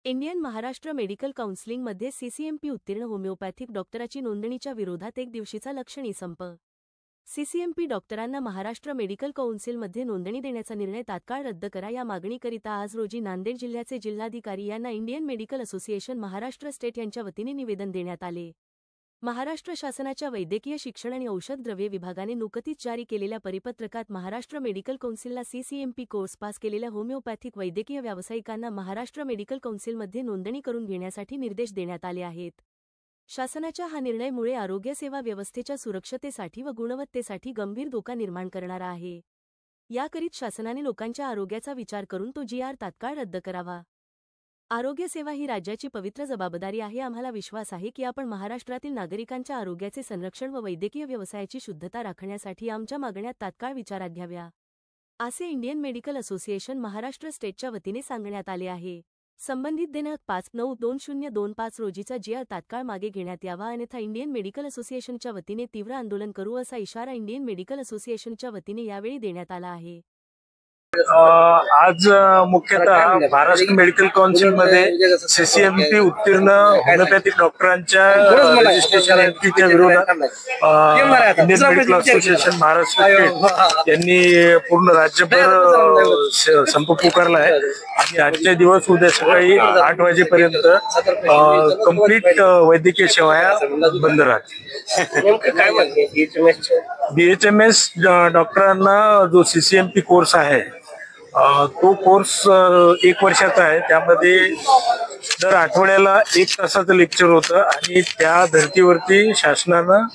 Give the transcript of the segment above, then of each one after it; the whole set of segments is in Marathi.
इंडियन महाराष्ट्र मेडिकल काउन्सिलिंगमध्ये सीसीएमपी उत्तीर्ण होमिओपॅथिक डॉक्टराची नोंदणीच्या विरोधात एक दिवशीचा लक्षणीय संप। सीसीएमपी डॉक्टरांना महाराष्ट्र मेडिकल काउन्सिलमध्ये नोंदणी देण्याचा निर्णय तात्काळ रद्द करा या मागणीकरिता आज रोजी नांदेड जिल्ह्याचे जिल्हाधिकारी यांना Indian medical association Maharashtra state यांच्या वतीने निवेदन देण्यात आले। महाराष्ट्र शासनाच्या वैद्यकीय शिक्षण आणि औषध द्रव्ये विभागाने नुकतीच जारी केलेल्या परिपत्रकात महाराष्ट्र मेडिकल काउन्सिलला सीसीएमपी कोर्स पास केलेल्या होमिओपॅथिक वैद्यकीय व्यावसायिकांना महाराष्ट्र मेडिकल काउन्सिलमध्ये नोंदणी करून घेण्यासाठी निर्देश देण्यात आले आहेत। शासनाच्या हा निर्णयामुळे आरोग्य सेवा व्यवस्थेच्या सुरक्षतेसाठी व गुणवत्तेसाठी गंभीर धोका निर्माण करणारा आहे। याकरिता शासनाने लोकांच्या आरोग्याचा विचार करून तो GR तात्काळ रद्द करावा। आरोग्य सेवा ही राज्याची पवित्र जबाबदारी आहे। आम्हाला विश्वास आहे की आपण महाराष्ट्रातील नागरिकांच्या आरोग्याचे संरक्षण व वैद्यकीय व्यवसायाची शुद्धता राखण्यासाठी आमच्या मागण्या तात्काळ विचारात घ्याव्या, असे इंडियन मेडिकल असोसिएशन महाराष्ट्र स्टेटच्या वतीने सांगण्यात आले आहे। संबंधित दिनांक 5/9/2025 रोजीचा GR तात्काळ मागे घेण्यात यावा, अन्यथा इंडियन मेडिकल असोसिएशनच्या वतीने तीव्र आंदोलन करू असा इशारा इंडियन मेडिकल असोसिएशनच्या वतीने यावेळी देण्यात आला आहे। आज मुख्यतः महाराष्ट्र मेडिकल काउन्सिल मध्ये सीसीएमपी उत्तीर्ण होमिओपॅथिक डॉक्टरांच्या रजिस्ट्रेशन एंट्रीच्या विरोधात Indian medical association Maharashtra state यांनी पूर्ण राज्यभर संप पुकारला आहे आणि आजच्या दिवस उद्या सकाळी 8 वाजेपर्यंत कंप्लीट वैद्यकीय सेवा बंद राहतील। BHMS डॉक्टरांना जो सीसीएमपी कोर्स आहे तो कोर्स 1 वर्षाचा आहे। त्यामध्ये दर आठवड्याला 1 तासाचं लेक्चर होतं आणि त्या धर्तीवरती शासनानं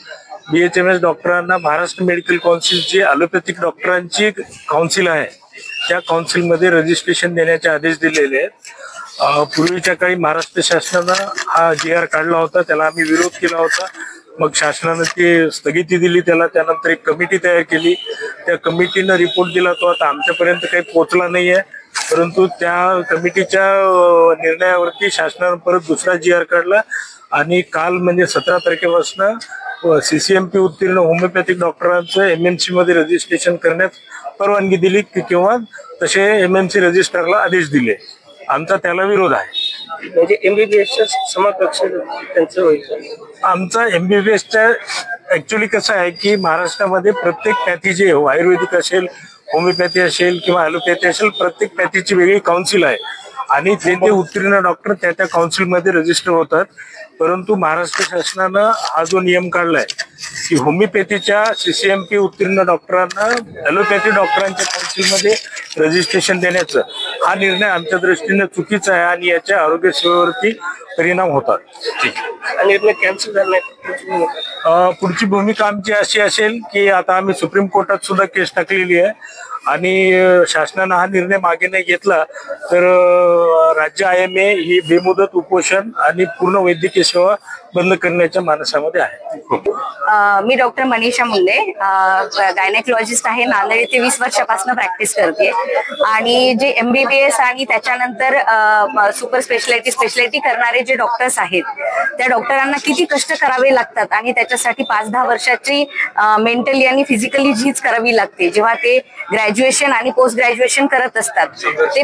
BHMS डॉक्टरांना महाराष्ट्र मेडिकल काउन्सिलची ॲलोपॅथिक डॉक्टरांची काउन्सिल आहे त्या काउन्सिलमध्ये रजिस्ट्रेशन देण्याचे आदेश दिलेले आहेत। पूर्वीच्या काळी महाराष्ट्र शासनानं हा GR काढला होता, त्याला आम्ही विरोध केला होता। मग शासनानं ते स्थगिती दिली, त्यानंतर एक कमिटी तयार केली, त्या कमिटीनं रिपोर्ट दिला, तो आता आमच्यापर्यंत काही पोहोचला नाहीये। परंतु त्या कमिटीच्या निर्णयावरती शासनानं परत दुसरा GR काढला आणि काल म्हणजे 17 तारखेपासून सीसीएमपी उत्तीर्ण होमिओपॅथिक डॉक्टरांचं MMC मध्ये रजिस्ट्रेशन करण्यास परवानगी दिली किंवा तसे MMC रजिस्ट्रारला आदेश दिले। आमचा त्याला विरोध आहे। म्हणजे MBBSच्या समकक्ष त्यांचं होईल। आमचा MBBSच्या ऍक्च्युअली कसं आहे की महाराष्ट्रामध्ये प्रत्येक पॅथी जे आयुर्वेदिक असेल, होमिओपॅथी असेल किंवा ॲलोपॅथी असेल, प्रत्येक पॅथीची वेगळी काउन्सिल आहे आणि ते उत्तीर्ण डॉक्टर त्या काउन्सिलमध्ये रजिस्टर होतात। परंतु महाराष्ट्र शासनानं हा जो नियम काढलाय की होमिओपॅथीच्या सीसीएमपी उत्तीर्ण डॉक्टरांना ॲलोपॅथी डॉक्टरांच्या काउन्सिलमध्ये रजिस्ट्रेशन देण्याचं हा निर्णय आमच्या दृष्टीने चुकीचा आहे आणि याच्या आरोग्य सेवेवरती परिणाम होतात। निर्णय कॅन्सल झाला। पुढची भूमिका आमची अशी असेल की आता आम्ही सुप्रीम कोर्टात सुद्धा केस टाकलेली आहे आणि शासनानं हा निर्णय मागे नाही घेतला तर राज्य IMA ही बेमुदत उपोषण आणि पूर्ण वैद्यकीय सेवा बंद करण्याच्या मानसामध्ये आहे। मी डॉक्टर मनीषा मुंडे, गायनेकोलॉजिस्ट आहे। नांदेड येथे 20 वर्षापासून प्रॅक्टिस करते आणि जे MBBS आणि त्याच्यानंतर सुपर स्पेशालिटी करणारे जे डॉक्टर्स आहेत त्या डॉक्टरांना किती कष्ट करावे लागतात आणि त्याच्यासाठी 5-10 वर्षाची मेंटली आणि फिजिकली झीज करावी लागते। जेव्हा ते ग्रॅज्युएशन आणि पोस्ट ग्रॅज्युएशन करत असतात, ते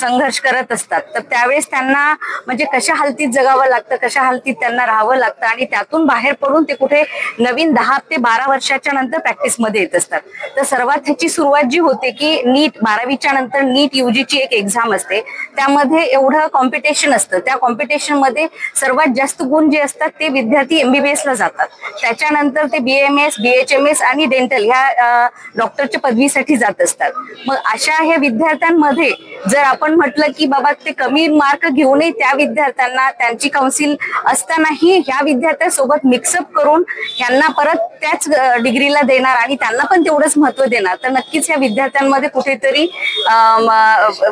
संघर्ष करत असतात, तर त्यावेळेस त्यांना म्हणजे कशा हालतीत जगावं लागतं, कशा हालतीत त्यांना राहावं लागतं आणि त्यातून बाहेर पडून ते कुठे नवीन 10 ते 12 वर्षाच्या नंतर प्रॅक्टिस मध्ये येत असतात। तर सर्वात ह्याची सुरुवात जी होते की नीट 12वीच्या नंतर नीट UGची एक एक्झाम असते, त्यामध्ये एवढं कॉम्पिटिशन असतं। त्या कॉम्पिटिशन मध्ये सर्वात जास्त गुण जे असतात ते विद्यार्थी MBBS ला जातात, त्याच्यानंतर ते BMS, BHMS आणि डेंटल ह्या डॉक्टरच्या पदवीसाठी जात असतात। मग अशा ह्या विद्यार्थ्यांमध्ये जर आपण म्हटलं की बाबा ते कमी मार्क घेऊनही त्या विद्यार्थ्यांना त्यांची काउन्सिल असतानाही ह्या विद्यार्थ्यांसोबत मिक्सअप करून यांना परत त्याच डिग्रीला देणार आणि त्यांना पण तेवढंच महत्व देणार, तर नक्कीच या विद्यार्थ्यांमध्ये कुठेतरी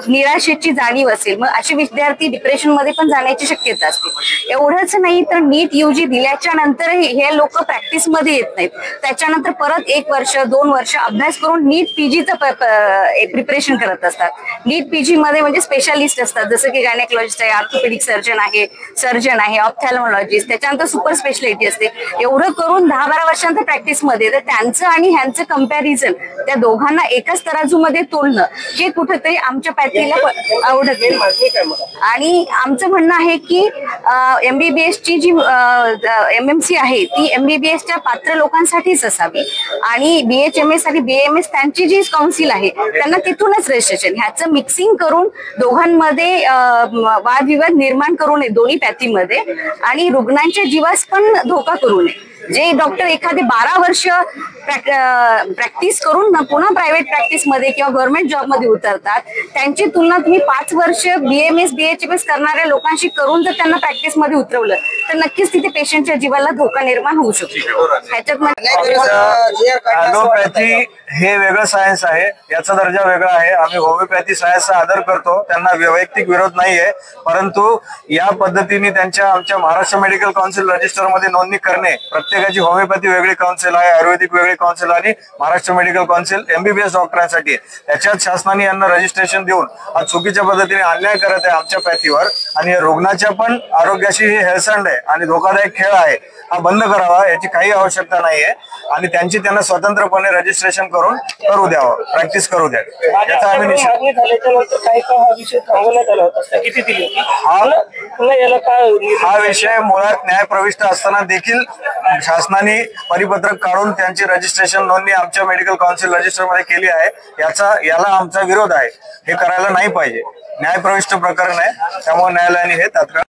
निराशेची जाणीव असेल। मग असे विद्यार्थी डिप्रेशन मध्ये पण जाण्याची शक्यता असते। एवढं एवढंच नाही तर नीट यूजी दिल्याच्या नंतर हे लोक प्रॅक्टिस मध्ये येत नाहीत. त्याच्यानंतर परत 1 वर्ष 2 वर्ष अभ्यास करून नीट पीजीचं प्रिपरेशन करत असतात. नीट पीजी मध्ये म्हणजे स्पेशालिस्ट असतात, जसं की गायनेकोलॉजिस्ट आहे, ऑर्थोपेडिक सर्जन आहे, ऑप्थॅल्मॉलॉजिस्ट, त्याच्यानंतर सुपर स्पेशालिटी असते. एवढं करून 10-12 वर्षांच्या प्रॅक्टिस मध्ये तर त्यांचं आणि ह्यांचं कंपॅरिझन, त्या दोघांना एकाच तराजूमध्ये तोलणं हे कुठेतरी आमच्या पॅथीला आवडत नाही. आणि आमचं म्हणणं आहे की MBBS ची जी MMC आहे ती MBBSच्या पात्र लोकांसाठीच असावी आणि BHMS आणि BAMS त्यांची जी काउन्सिल आहे त्यांना तिथूनच रजिस्ट्रेशन. ह्याचं मिक्सिंग करून दोघांमध्ये वादविवाद निर्माण करू नये दोन्ही पॅथीमध्ये आणि रुग्णांच्या जीवास पण धोका करू नये. जे डॉक्टर एखादे 12 वर्ष प्रॅक्टिस करून पुन्हा प्रायव्हेट प्रॅक्टिस मध्ये किंवा गव्हर्नमेंट जॉब मध्ये उतरतात, त्यांची तुलना तुम्ही 5 वर्ष BMS BHMS करणाऱ्या लोकांशी करून जर त्यांना प्रॅक्टिस मध्ये उतरवलं तर नक्कीच तिथे पेशंटच्या जीवाला धोका निर्माण होऊ शकतो. ॲलोपॅथी हे वेगळं सायन्स आहे, याचा दर्जा वेगळा आहे. आम्ही होमिओपॅथी सायन्सचा आदर करतो, त्यांना वैयक्तिक विरोध नाहीये, परंतु या पद्धतीने आमच्या महाराष्ट्र मेडिकल काउन्सिल रजिस्टर मध्ये नोंदणी करणे, प्रत्येकाची होमिओपॅथी वेगळी काउन्सिल आहे, आयुर्वेदिक वेगळी काउन्सिल आणि महाराष्ट्र मेडिकल काउन्सिल MBBS डॉक्टरांसाठी, त्याच्यात शासनाने यांना रजिस्ट्रेशन देऊन हा चुकीच्या पद्धतीने अन्याय करत आहे आमच्या पॅथीवर आणि रुग्णाच्या पण आरोग्याशी हे हेळसांड आहे आणि धोकादायक खेळ आहे. हा बंद करावा, याची काही आवश्यकता नाहीये आणि त्यांना स्वतंत्रपणे रजिस्ट्रेशन करून करू द्यावं, प्रॅक्टिस करू द्या. याचा आम्ही निषेध. हा विषय मुळात न्यायप्रविष्ट असताना देखील शासनाने परिपत्रक काढून त्यांची रजिस्ट्रेशन नोंदणी आमच्या मेडिकल काउन्सिल रजिस्टर मध्ये केली आहे. याला आमचा विरोध आहे. हे करायला नाही पाहिजे, न्यायप्रविष्ट प्रकरण आहे, त्यामुळे न्यायालयाने हे तात्काळ